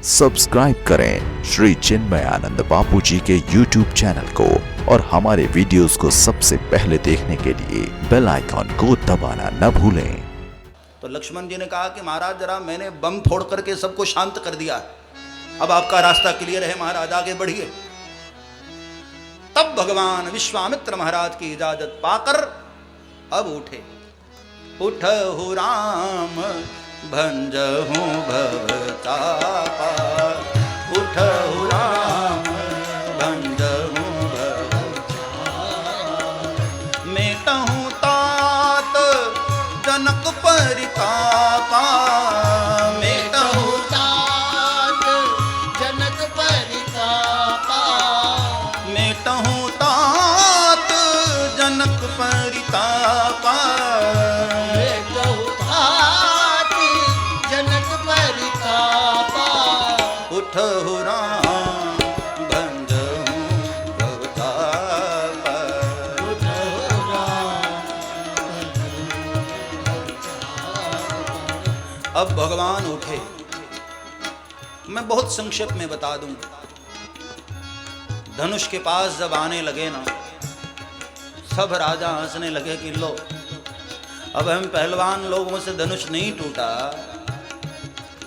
Subscribe करें श्री चिन्मयानंद बापू जी के YouTube channel को और हमारे वीडियोस को सबसे पहले देखने के लिए बेल आइकॉन को दबाना न भूलें। तो लक्ष्मण जी ने कहा कि महाराज जरा मैंने बम फोड़ करके सबको शांत कर दिया, अब आपका रास्ता क्लियर है महाराज, आगे बढ़िए। तब भगवान विश्वामित्र महाराज की इजाजत पाकर अब उठे। उठहु राम भंजहु भवतापा, उठहु राम भंजहु भवतापा। मेटहु तात जनक परितापा, मेटहु तात जनक परितापा, मेटहु तात जनक परितापा। मेटहु तात जनक परितापा। उठहु राम भंजहु भवतापा। उठहु राम। अब भगवान उठे। मैं बहुत संक्षेप में बता दूं। धनुष के पास जब आने लगे ना, सब राजा हंसने लगे कि लो, अब हम पहलवान लोगों से धनुष नहीं टूटा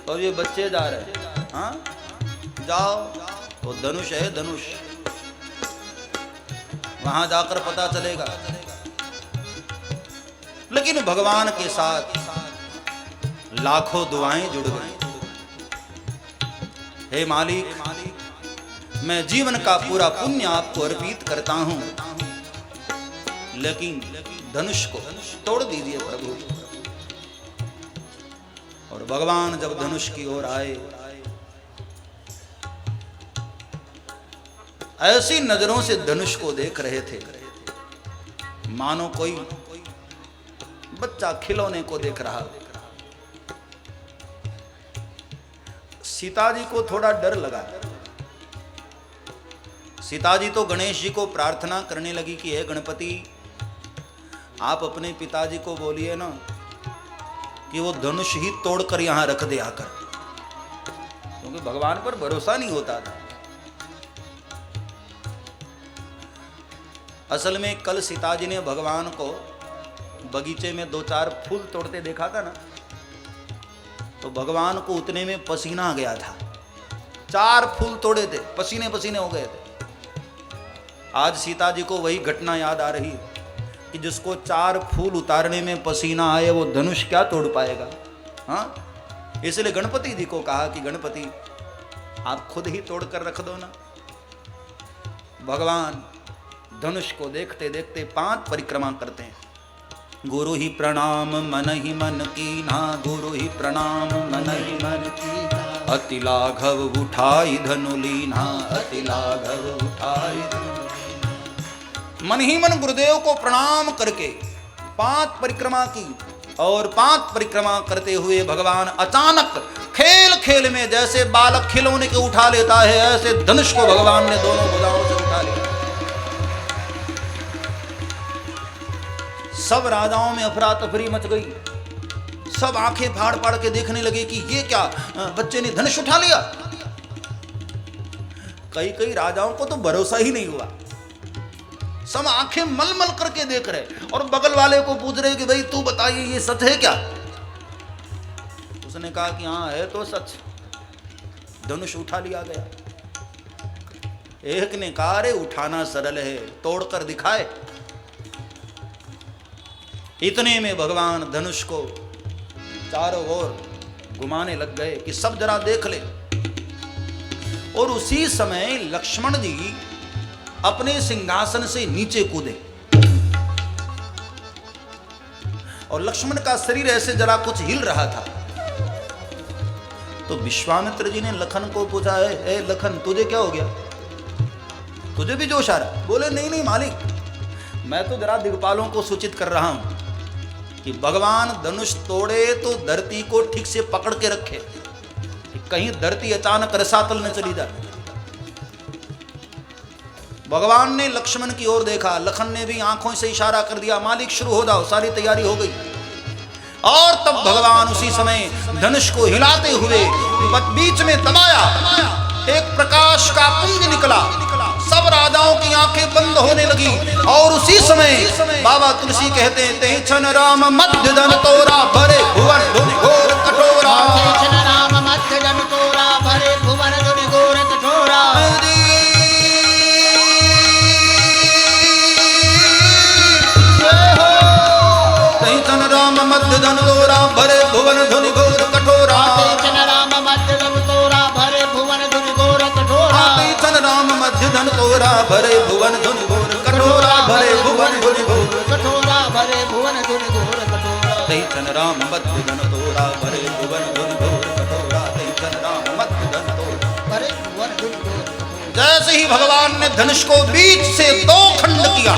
और ये बच्चे जा रहे। हाँ, जाओ, वो धनुष है धनुष, वहां जाकर पता चलेगा। लेकिन भगवान के साथ लाखों दुआएं जुड़ गई। हे मालिक, मैं जीवन का पूरा पुण्य आपको अर्पित करता हूं, लेकिन धनुष को तोड़ दीजिए प्रभु। और भगवान जब धनुष की ओर आए, ऐसी नजरों से धनुष को देख रहे थे मानो कोई बच्चा खिलौने को देख रहा। सीता जी को थोड़ा डर लगा। सीता जी तो गणेश जी को प्रार्थना करने लगी कि हे गणपति, आप अपने पिताजी को बोलिए ना कि वो धनुष ही तोड़कर यहां रख दे आकर, क्योंकि भगवान पर भरोसा नहीं होता था। असल में कल सीता जी ने भगवान को बगीचे में 2-4 फूल तोड़ते देखा था ना, तो भगवान को उतने में पसीना आ गया था। 4 फूल तोड़े थे, पसीने पसीने हो गए थे। आज सीता जी को वही घटना याद आ रही है कि जिसको 4 फूल उतारने में पसीना आए वो धनुष क्या तोड़ पाएगा। हाँ, इसलिए गणपति जी को कहा कि गणपति आप खुद ही तोड़ कर रख दो ना। भगवान धनुष को देखते देखते 5 परिक्रमा करते हैं। गुरु ही प्रणाम मन ही मन कीन्हा, गुरु ही प्रणाम मन ही मन कीन्हा। अति लाघव उठाई धनु लीन्हा, अति लाघव उठाई धनु। मन ही मन गुरुदेव को प्रणाम करके 5 परिक्रमा की, और 5 परिक्रमा करते हुए भगवान अचानक खेल खेल में जैसे बालक खिलौने के उठा लेता है, ऐसे धनुष को भगवान ने दोनों भुजाओं से उठा लिया। सब राजाओं में अफरा तफरी मच गई। सब आंखें फाड़ फाड़ के देखने लगे कि ये क्या, बच्चे ने धनुष उठा लिया। कई राजाओं को तो भरोसा ही नहीं हुआ। सब आंखें मलमल करके देख रहे और बगल वाले को पूछ रहे कि भाई तू बताइए ये सच है क्या। उसने कहा कि हाँ है तो सच, धनुष उठा लिया गया। एक ने कहा अरे उठाना सरल है, तोड़कर दिखाए। इतने में भगवान धनुष को चारों ओर घुमाने लग गए कि सब जरा देख ले। और उसी समय लक्ष्मण जी अपने सिंहासन से नीचे कूदे और लक्ष्मण का शरीर ऐसे जरा कुछ हिल रहा था। तो विश्वामित्र जी ने लखन को पूछा, ए लखन तुझे क्या हो गया, तुझे भी जोश आ रहा? बोले नहीं मालिक, मैं तो जरा दिग्पालों को सूचित कर रहा हूं कि भगवान धनुष तोड़े तो धरती को ठीक से पकड़ के रखे, कि कहीं धरती अचानक रसातल न चली जाए। भगवान ने लक्ष्मण की ओर देखा, लखन ने भी आंखों से इशारा कर दिया, मालिक शुरू हो जाओ, सारी तैयारी हो गई। और तब भगवान उसी समय धनुष को हिलाते हुए बीच में दबाया, एक प्रकाश का पुंज निकला, सब राजाओं की आंखें बंद होने लगी। और उसी समय बाबा तुलसी कहते हैं, ते छन राम मध्य धन तोरा भरे भुवन धुन घोर कठोरा। कृष्ण राम मध्य जन तोरा भरे भुवन धुनि घोर कठोरा। राम मध्य धन तोरा भरे भुवन धुनि घोर कठोरा। कृष्ण राम मध्य जन तोरा भरे भुवन धुनि घोर कठोरा। राम मध्य धन तोरा भरे भुवन धुनि घोर कठोरा। भरे भुवन धुनि घोर कठोरा भरे भुवन धुनि घोर कठोरा। तैचन राम मध्य धन तोरा भरे भुवन धुनि घोर कठोरा। तैचन राम मध्य धन तोरा भरे भुवन धुनि घोर कठोरा। जैसे ही भगवान ने धनुष को बीच से दो खंड किया,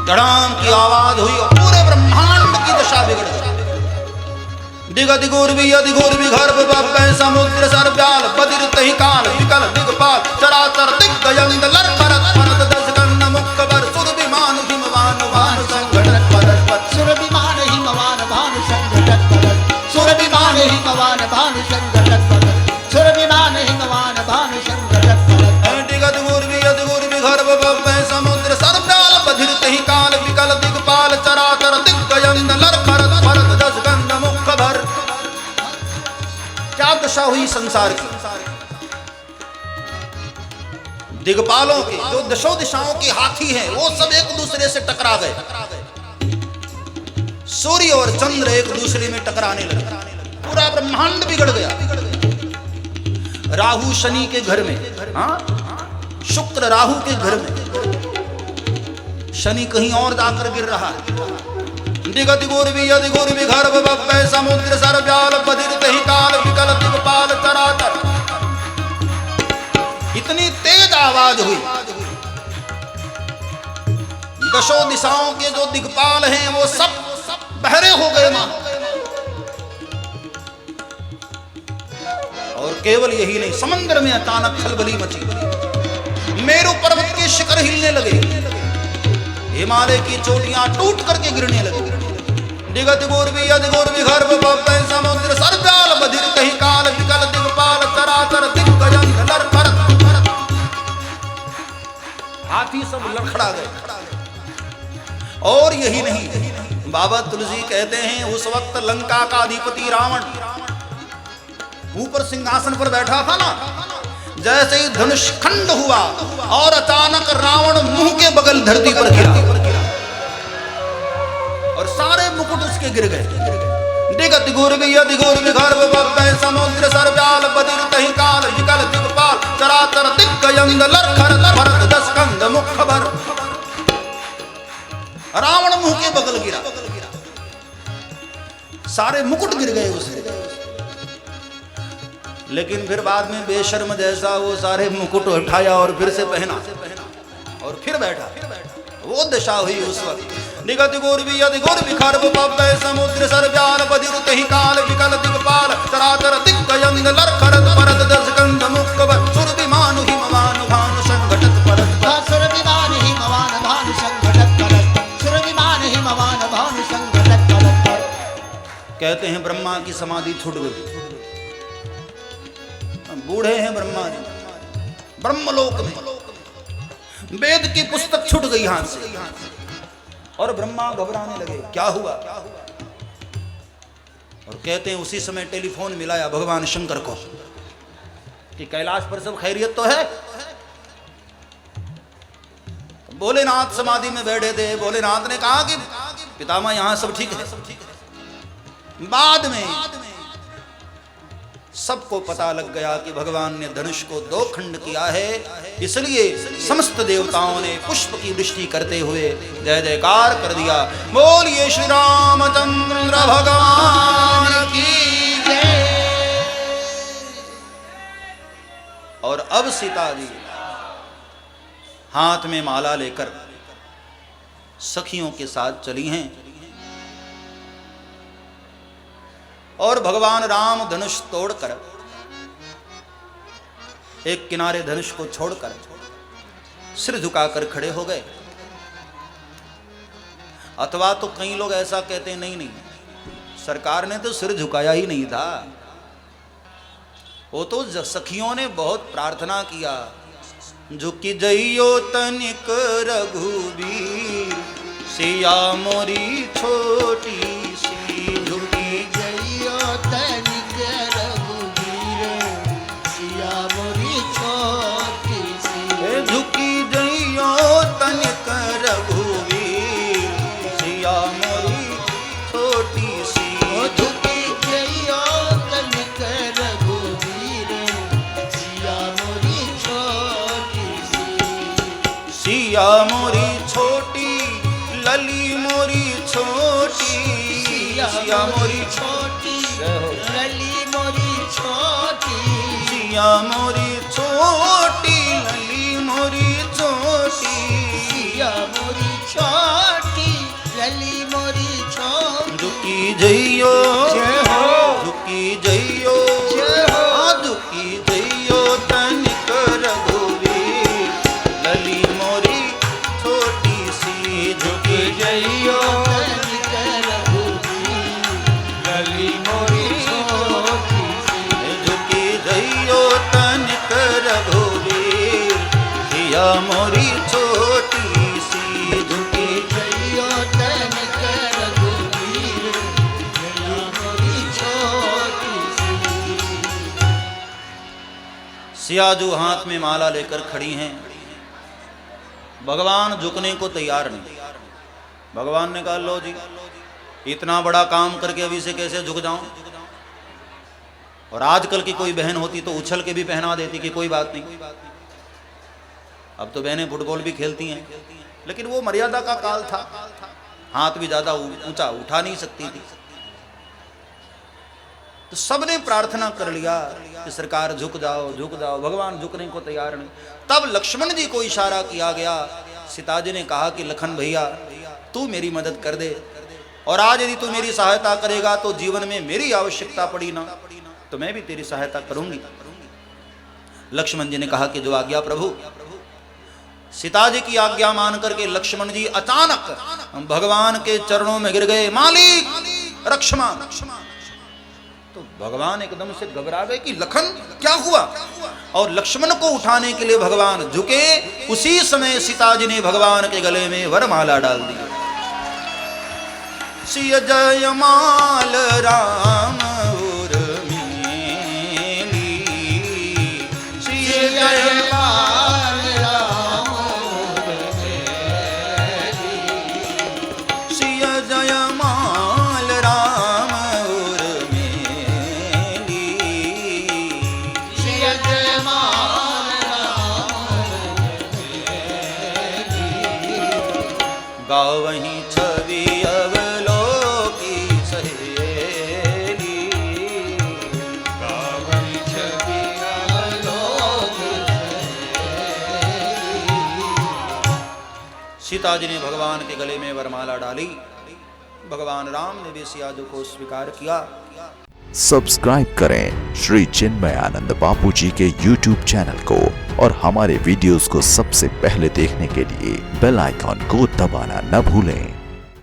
धड़ाम की आवाज हुई और पूरे ब्रह्मांड की दशा बिगड़ गई। दिगदिगोर्वी अधिगोर्वी गर्भ बप्पै समुद्र सरब्याल बदिर तहि काल विकल दिगपाल चराचर दिग्गजंग लरखरत फरत दशगन मुक्कबर सुरभिमान हिमवान वान संघटत परस्पर। सुरभिमान हिमवान भानु संघटत परस्पर। सुरभिमान हिमवान भानु संघटत परस्पर। सुरभिमान हिमवान भानु संघटत परस्पर। दिगदिगोर्वी अधिगोर्वी गर्भ बप्पै समुद्र सरब्याल बदिर तहि काल विकल दिगपाल चराचर दिग्गजंग लरखरत फरत दशगन मुक्कबर। क्या दशा हुई संसार की। दिग्पालों के जो दशों दिशाओं के हाथी हैं वो सब एक दूसरे से टकरा गए। सूर्य और चंद्र एक दूसरे में टकराने लगे, पूरा ब्रह्मांड बिगड़ गया। राहु शनि के घर में, शुक्र राहु के घर में, शनि कहीं और जाकर गिर रहा है। दिगदिगोर्वी अधिगोर्वी गर्भ बप्पै समुद्र सरब्याल बदिर तहि काल विकल दिगपाल चराचर। इतनी तेज आवाज हुई, दशों दिशाओं के जो दिग्पाल हैं वो सब बहरे हो गए मां। और केवल यही नहीं, समंदर में अचानक खलबली मची, मेरु पर्वत के शिखर हिलने लगे, हिमालय की चोटियां टूट करके गिरने लगी। दिगदिगोर्वी अधिगोर्वी गर्भ बप्पै समुद्र सरब्याल बधिर तहि काल विकल दिगपाल चराचर दिग्गजंग लरखरत फरत। हाथी सब लड़खड़ा गए। और यही नहीं, बाबा तुलसी कहते हैं उस वक्त लंका का अधिपति रावण ऊपर सिंहासन पर बैठा था ना, जैसे ही धनुष खंड हुआ और अचानक रावण मुंह के बगल धरती पर गिरा और सारे मुकुट उसके गिर गए। दिगदिगोर्वी अधिगोर्वी गर्भ बप्पै समुद्र सरब्याल बदिर तहि काल विकल दिगपाल चराचर दिग्गजंग लरखरत फरत दशकंद मुखबर। रावण मुंह के बगल गिरा, सारे मुकुट गिर गए उसे। लेकिन फिर बाद में बेशर्म जैसा वो सारे मुकुट उठाया और फिर से पहना और फिर बैठा। वो दशा हुई उस वक्त। दिगदिगोर्वी अधिगोर्वी गर्भ बप्पै समुद्र सरब्याल बदिर तहि काल विकल दिगपाल चराचर दिग्गजंग लरखरत फरत दशकंद मुक्कबर। सुरभिमान हिमवान भानु संघटत परस्पर। सुरभिमान हिमवान भानु संघटत परस्पर। सुरभिमान हिमवान भानु संघटत परस्पर। कहते हैं ब्रह्मा की समाधि छूट गई, बूढ़े हैं ब्रह्मा जी, ब्रह्मलोक में वेद की पुस्तक छूट गई हाथ से और ब्रह्मा घबराने लगे, क्या हुआ। और कहते हैं उसी समय टेलीफोन मिलाया भगवान शंकर को कि कैलाश पर सब खैरियत तो है। भोलेनाथ समाधि में बैठे थे, भोलेनाथ ने कहा कि पितामह यहां सब ठीक है। बाद में सबको पता लग गया कि भगवान ने धनुष को दो खंड किया है, इसलिए समस्त देवताओं ने पुष्प की वृष्टि करते हुए जय जयकार कर दिया। बोलिए श्री रामचंद्र भगवान की जय। और अब सीता जी हाथ में माला लेकर सखियों के साथ चली हैं और भगवान राम धनुष तोड़कर एक किनारे धनुष को छोड़कर सिर झुकाकर खड़े हो गए। अथवा तो कई लोग ऐसा कहते हैं, नहीं सरकार ने तो सिर झुकाया ही नहीं था, वो तो सखियों ने बहुत प्रार्थना किया, झुकी जइयो तनिक रघुवीर, सिया मोरी छोटी सी, झुकी जइयो तनिक रघुवीर, सिया मोरी छोटी सी। झुकी जइयो तनिक रघुवीर, सिया मोरी छोटी सी। झुकी जइयो तनिक रघुवीर, सिया मोरी छोटी सी। सिया मोरी छोटी, लली मोरी छोटी, सिया मोरी छोटी, लली मोरी छोटी, सिया मोरी छोटी, लली मोरी छोटी, सिया मोरी छोटी, लली मोरी छोटी। झुकी जइयो जय हो, झुकी जइयो जय हो, झुकी जइयो तनिक रघुवीर, लली मोरी छोटी सी, झुकी जइयो तनिक रघुवीर, लली मोरी छोटी सी। झुकी जइयो तनिक रघुवीर, सिया मोरी छोटी सी, झुकी जइयो तनिक रघुवीर, लली मोरी छोटी सी। सियाजू हाथ में माला लेकर खड़ी हैं, भगवान झुकने को तैयार नहीं। भगवान ने कहा लो जी, इतना बड़ा काम करके अभी से कैसे झुक जाऊं। और आजकल की कोई बहन होती तो उछल के भी पहना देती कि कोई बात नहीं। अब तो बहनें फुटबॉल भी खेलती हैं, लेकिन वो मर्यादा का काल था, हाथ भी ज्यादा ऊंचा उठा नहीं सकती थी। तो सबने प्रार्थना कर लिया कि सरकार झुक जाओ झुक जाओ। भगवान झुकने को तैयार नहीं। तब लक्ष्मण जी को इशारा किया गया। सीता जी ने कहा कि लखन भैया तू मेरी मदद कर दे, और आज यदि तू मेरी सहायता करेगा तो जीवन में मेरी आवश्यकता पड़ी ना तो मैं भी तेरी सहायता करूंगी। लक्ष्मण जी ने कहा कि जो आज्ञा प्रभु। सीता जी की आज्ञा मान करके लक्ष्मण जी अचानक भगवान के चरणों में गिर गए, मालिक रक्षमा। तो भगवान एकदम से घबरा गए कि लखन क्या हुआ, और लक्ष्मण को उठाने के लिए भगवान झुके। उसी समय सीता जी ने भगवान के गले में वरमाला डाल दी। सिय जयमाल राम उर्मिली, सिय जयमाल राम उर्मिली, सिय जयमाल राम उर्मिली, सिय जयमाल राम उर्मिली। गावहीं छवि अवलोकी सहेली, गावहीं छवि अवलोकी सहेली। सीता जी ने भगवान के गले में वरमाला डाली। भगवान राम ने भी सियाजू को स्वीकार किया। सब्सक्राइब करें श्री चिन्मयानंद बापू जी के YouTube चैनल को, और हमारे वीडियोस को सबसे पहले देखने के लिए बेल आइकॉन को दबाना न भूलें।